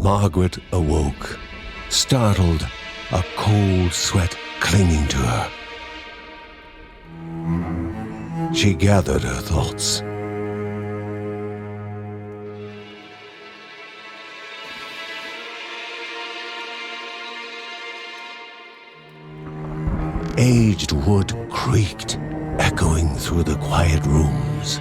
Margaret awoke, startled, a cold sweat clinging to her. She gathered her thoughts. Aged wood creaked, echoing through the quiet rooms.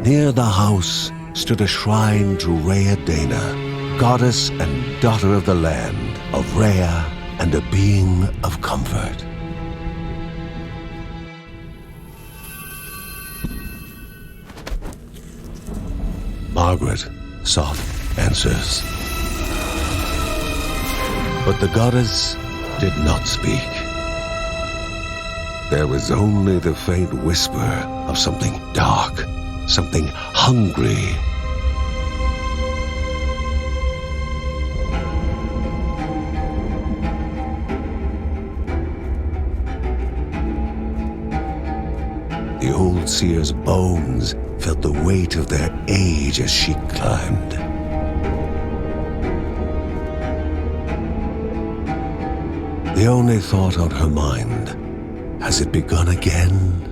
Near the house stood a shrine to Rhea Dana, goddess and daughter of the land, of Rhea and a being of comfort. Margaret sought answers. But the goddess did not speak. There was only the faint whisper of something dark, something hungry. The old seer's bones felt the weight of their age as she climbed. The only thought on her mind, has it begun again?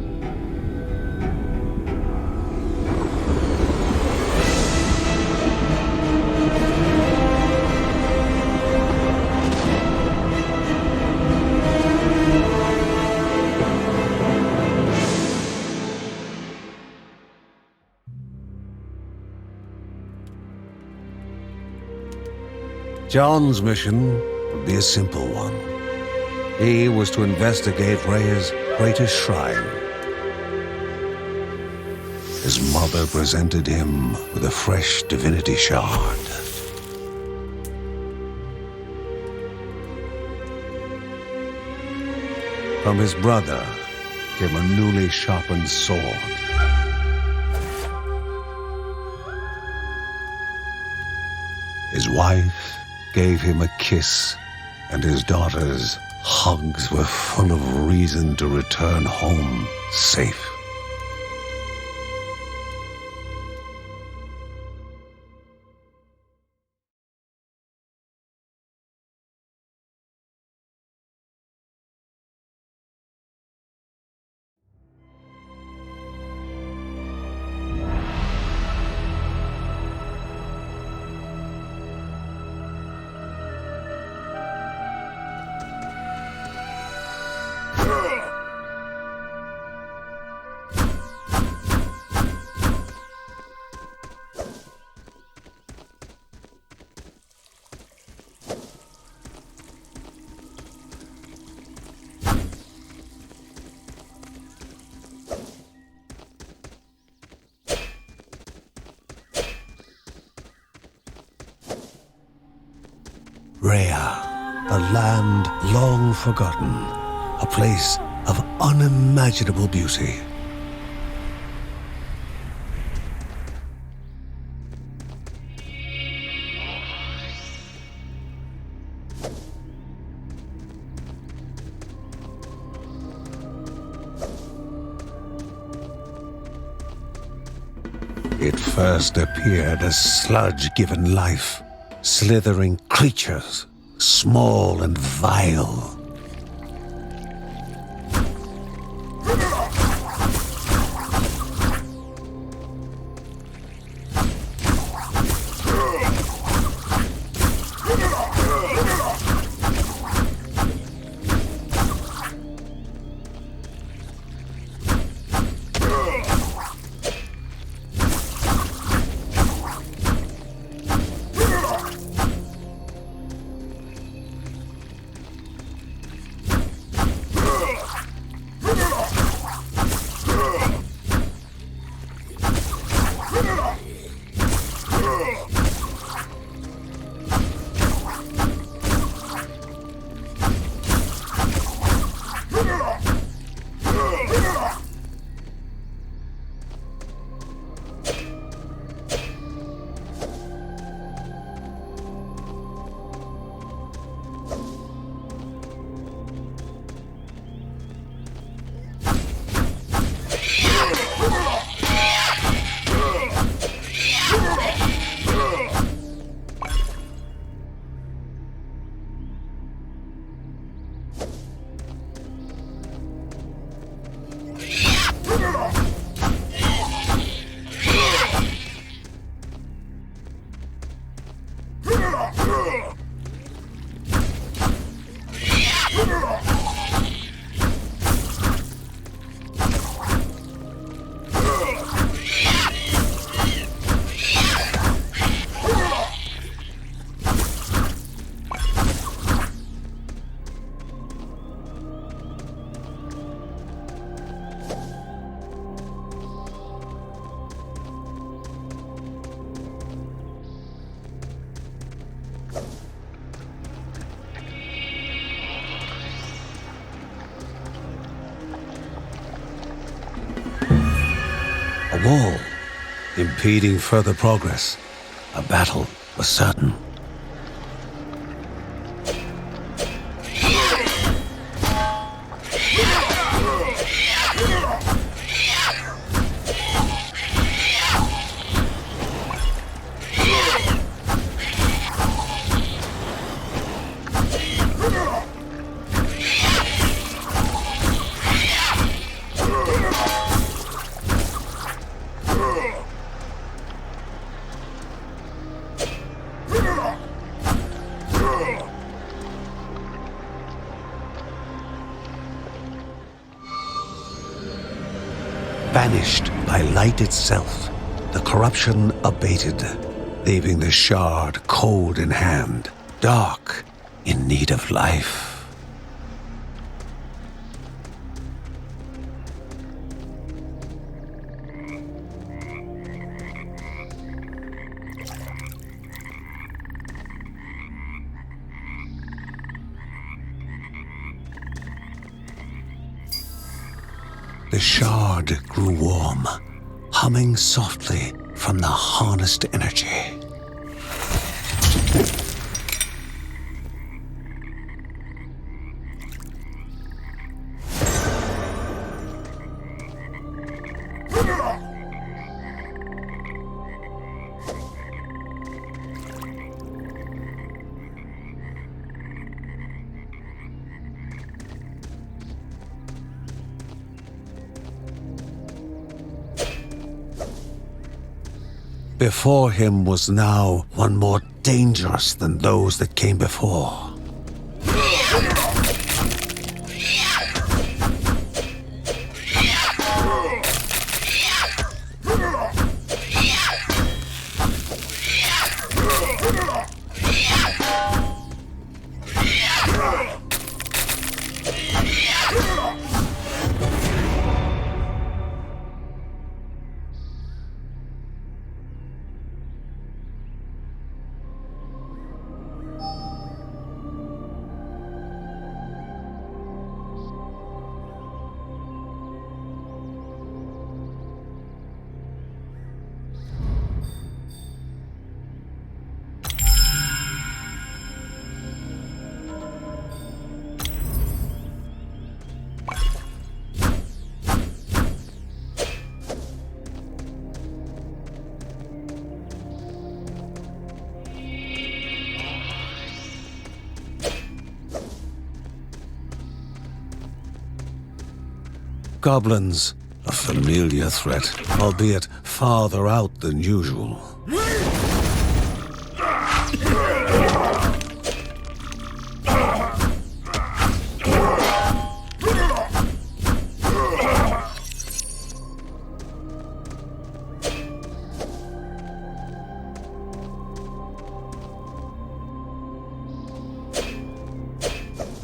John's mission would be a simple one. He was to investigate Rhea's greatest shrine. His mother presented him with a fresh divinity shard. From his brother came a newly sharpened sword. His wife gave him a kiss, and his daughter's hugs were full of reason to return home safe. Rhea, a land long forgotten, a place of unimaginable beauty. It first appeared as sludge given life. Slithering creatures, small and vile. a wall, impeding further progress. A battle was certain. Banished by light itself, the corruption abated, leaving the shard cold in hand, dark, in need of life. The shard grew warm, humming softly from the harnessed energy. Before him was now one more dangerous than those that came before. Goblins, a familiar threat, albeit farther out than usual.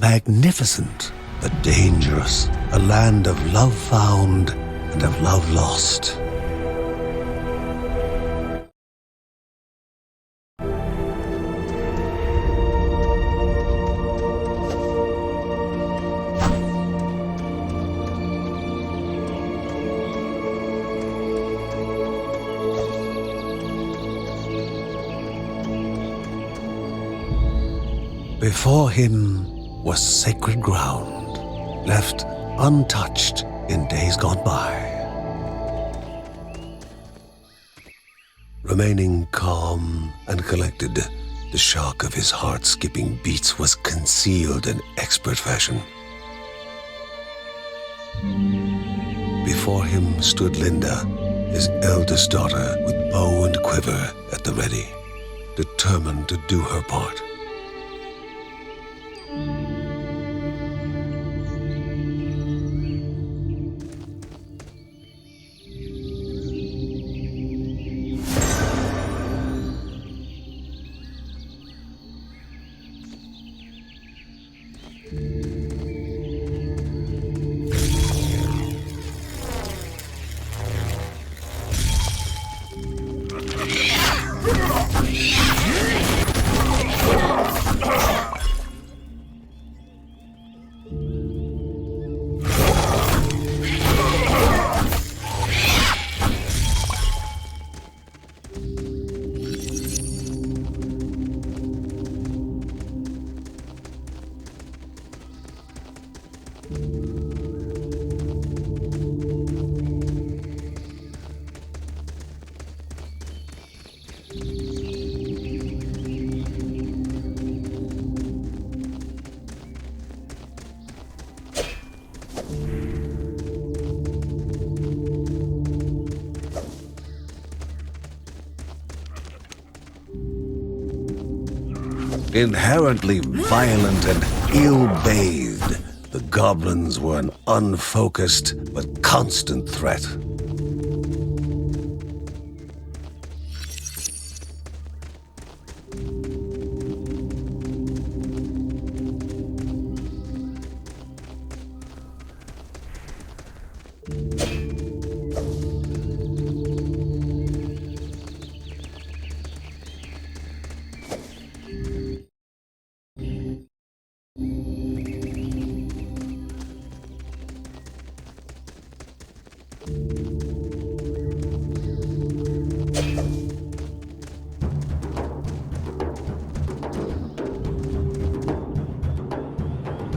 Magnificent, but dangerous, a land of love found and of love lost. Before him was sacred ground, left untouched in days gone by. Remaining calm and collected, the shock of his heart-skipping beats was concealed in expert fashion. Before him stood Linda, his eldest daughter, with bow and quiver at the ready, determined to do her part. Inherently violent and ill-bathed, the goblins were an unfocused but constant threat.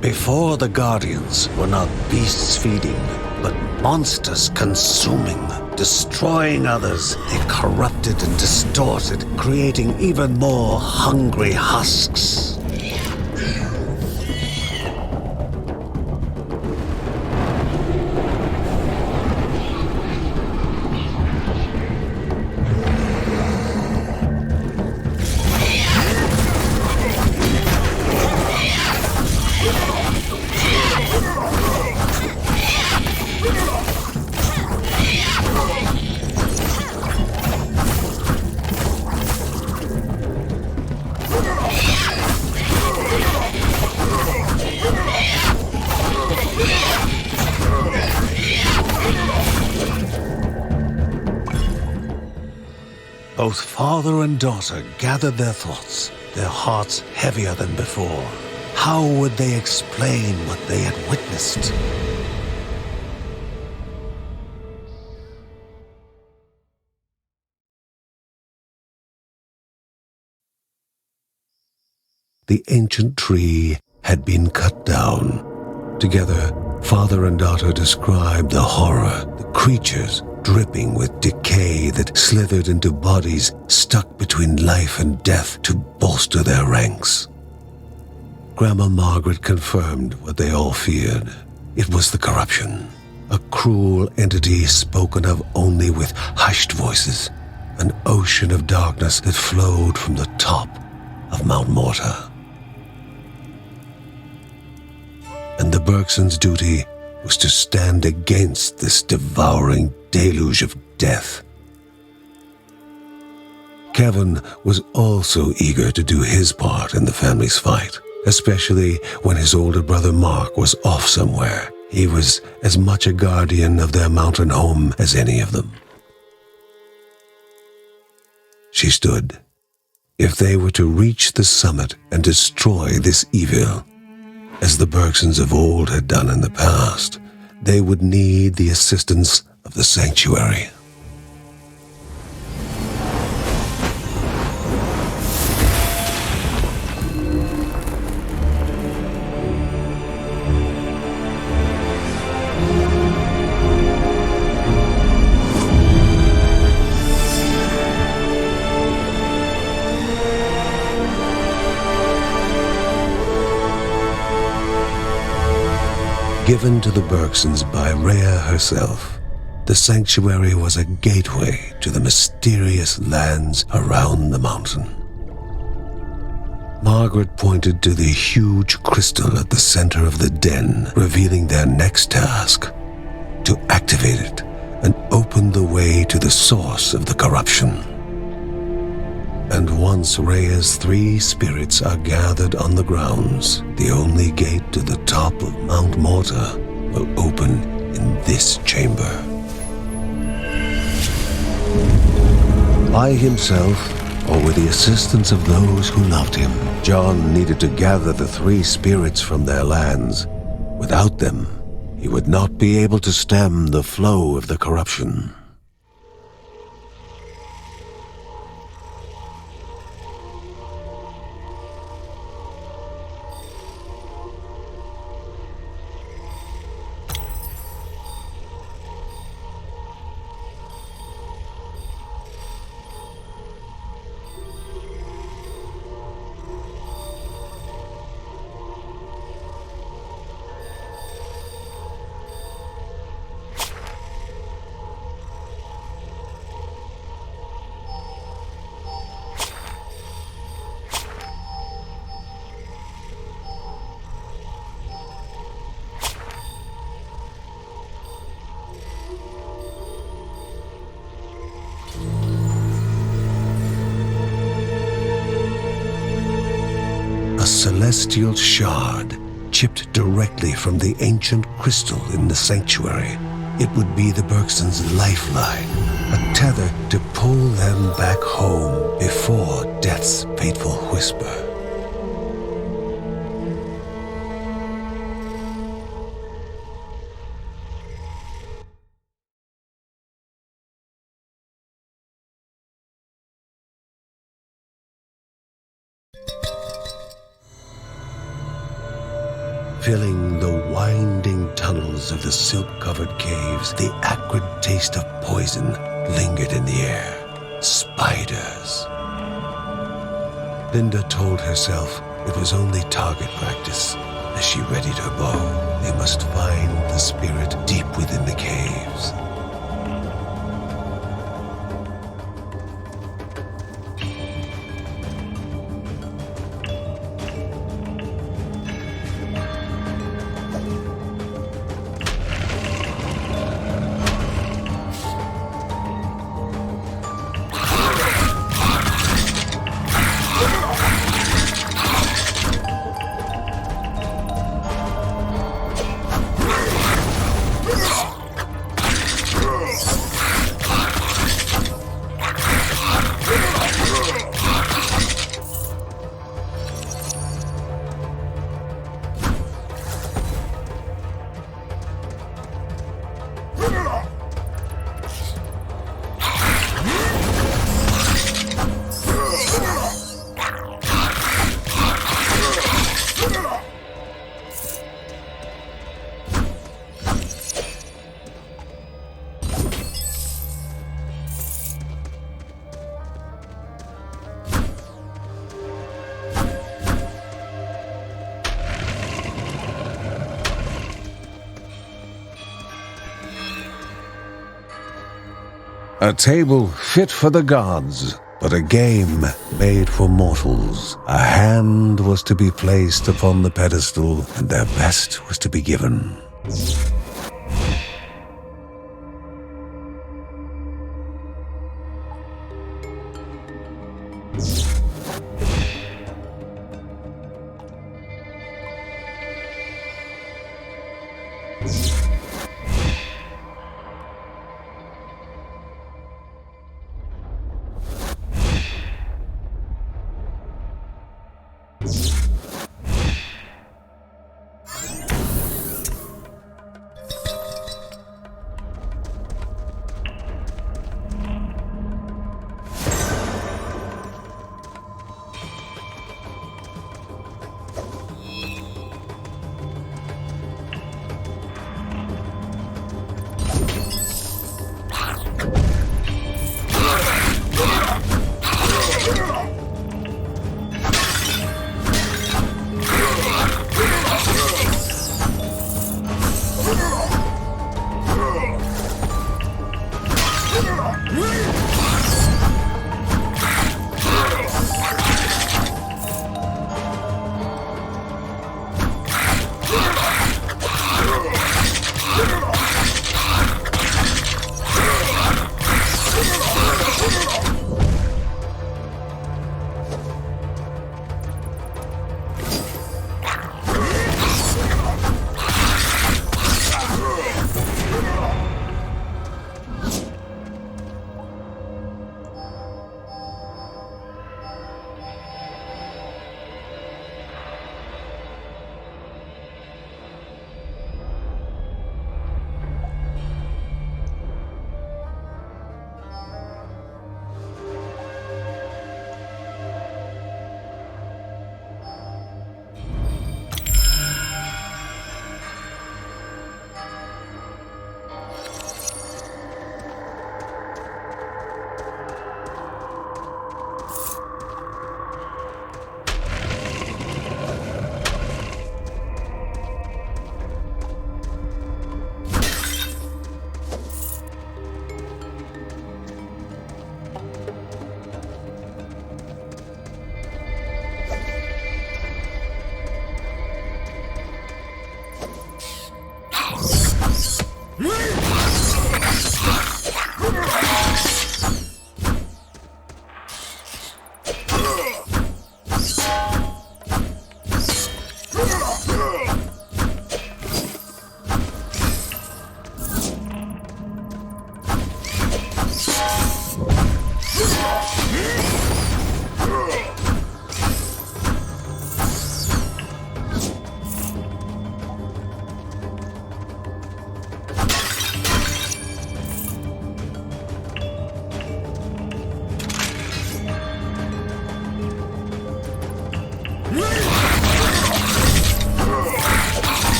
Before, the Guardians were not beasts feeding, but monsters consuming, destroying others. They corrupted and distorted, creating even more hungry husks. Both father and daughter gathered their thoughts, their hearts heavier than before. How would they explain what they had witnessed? The ancient tree had been cut down. Together, father and daughter described the horror, the creatures dripping with decay that slithered into bodies stuck between life and death to bolster their ranks. Grandma Margaret confirmed what they all feared. It was the corruption, a cruel entity spoken of only with hushed voices, an ocean of darkness that flowed from the top of Mount Morta. And the Bergsons' duty was to stand against this devouring deluge of death. Kevin was also eager to do his part in the family's fight, especially when his older brother Mark was off somewhere. He was as much a guardian of their mountain home as any of them. She stood. If they were to reach the summit and destroy this evil, as the Bergsons of old had done in the past, they would need the assistance of the sanctuary. Given to the Bergsons by Rhea herself, the sanctuary was a gateway to the mysterious lands around the mountain. Margaret pointed to the huge crystal at the center of the den, revealing their next task: to activate it and open the way to the source of the corruption. And once Rhea's 3 spirits are gathered on the grounds, the only gate to the top of Mount Morta will open in this chamber. By himself, or with the assistance of those who loved him, John needed to gather the 3 spirits from their lands. Without them, he would not be able to stem the flow of the corruption. celestial shard chipped directly from the ancient crystal in the sanctuary. It would be the Bergsons' lifeline, a tether to pull them back home before death's fateful whisper. Filling the winding tunnels of the silk-covered caves, the acrid taste of poison lingered in the air. Spiders. Linda told herself it was only target practice. As she readied her bow, they must find the spirit deep within the caves. A table fit for the gods, but a game made for mortals. A hand was to be placed upon the pedestal, and their best was to be given.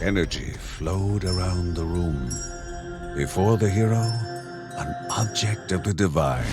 energy flowed around the room. Before the hero, an object of the divine.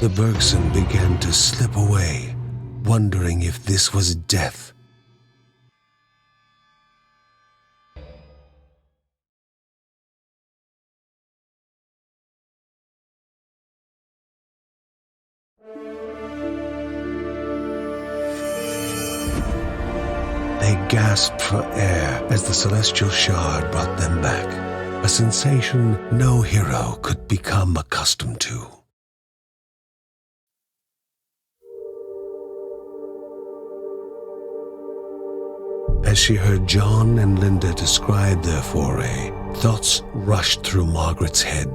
The Bergson began to slip away, wondering if this was death. They gasped for air as the celestial shard brought them back, a sensation no hero could become accustomed to. As she heard John and Linda describe their foray, thoughts rushed through Margaret's head.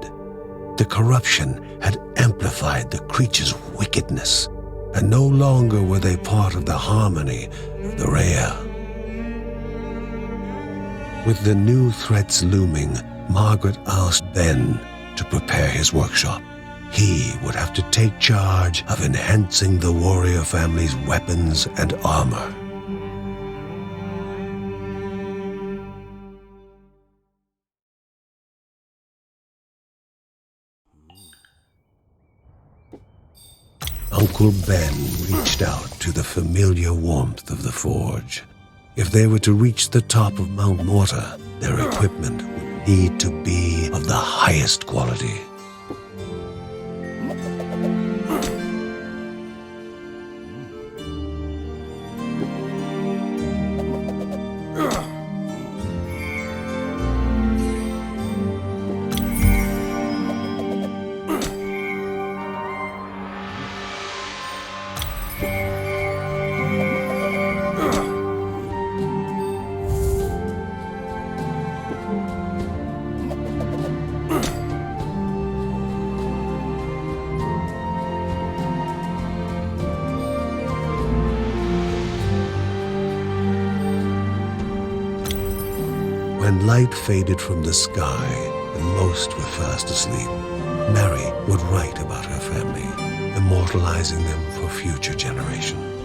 The corruption had amplified the creature's wickedness, and no longer were they part of the harmony of the Rhea. With the new threats looming, Margaret asked Ben to prepare his workshop. He would have to take charge of enhancing the warrior family's weapons and armor. Uncle Ben reached out to the familiar warmth of the forge. If they were to reach the top of Mount Morta, their equipment would need to be of the highest quality. When light faded from the sky and most were fast asleep, Mary would write about her family, immortalizing them for future generations.